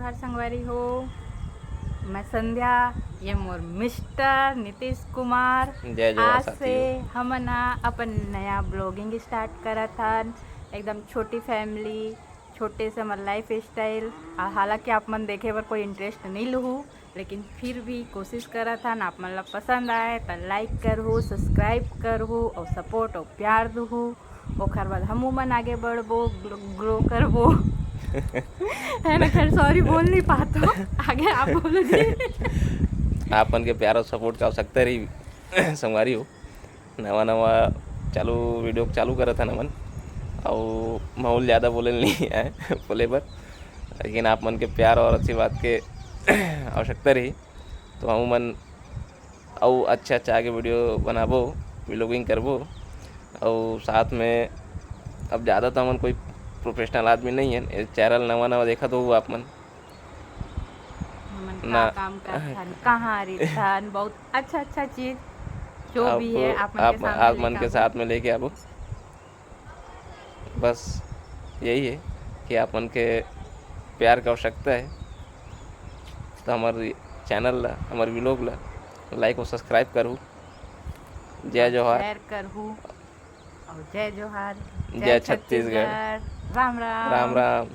जोहार संगवारी हो। मैं संध्या, ये मोर मिस्टर नीतीश कुमार। जय जोहार आज से साथियों। हम ना अपन नया ब्लॉगिंग स्टार्ट करत हन। एकदम छोटी फैमिली, छोटे से हमार लाइफ स्टाइल। हालांकि आप मन देखे बर कोई इंटरेस्ट नहीं लूँ, लेकिन फिर भी कोशिश करत हन आप मन ला पसंद आए तो लाइक करहु, सब्सक्राइब करहु और सपोर्ट और प्यार दूँ। ओकर बाद हमू मन आगे बढ़बो, ग्रो करबो। है ना, खैर सॉरी बोल नहीं पाता हूँ। आगे आप बोलो जी। आपन के प्यार और सपोर्ट का आवश्यकता रही संगवारी हो। नवा नवा चालू वीडियो चालू करा था नमन और माहौल ज़्यादा बोले नहीं है बोले पर, लेकिन आप मन के प्यार और अच्छी बात के आवश्यकता रही तो हम मन और अच्छा आगे वीडियो बनाबो, व्लॉगिंग करबो। और साथ में अब ज़्यादा तो हमन कोई प्रोफेशनल आदमी नहीं है, चैनल नवा नवा देखा तो आप मन हमन ना का काम करथन, कहाँ रहथन, बहुत अच्छा अच्छा चीज जो भी है आप मन के सामने आप मन लेके के आबो। साथ में लेके आबो। बस यही है कि आप मन के प्यार का आवश्यकता है तो हमारे चैनल ला, हमारे व्लॉग ला लाइक और सब्सक्राइब करूँ। जय और जोहार। शेयर करहु और जय जोहार, जय जय छत्तीसगढ़। छत्तीसगढ़। राम राम राम। राम।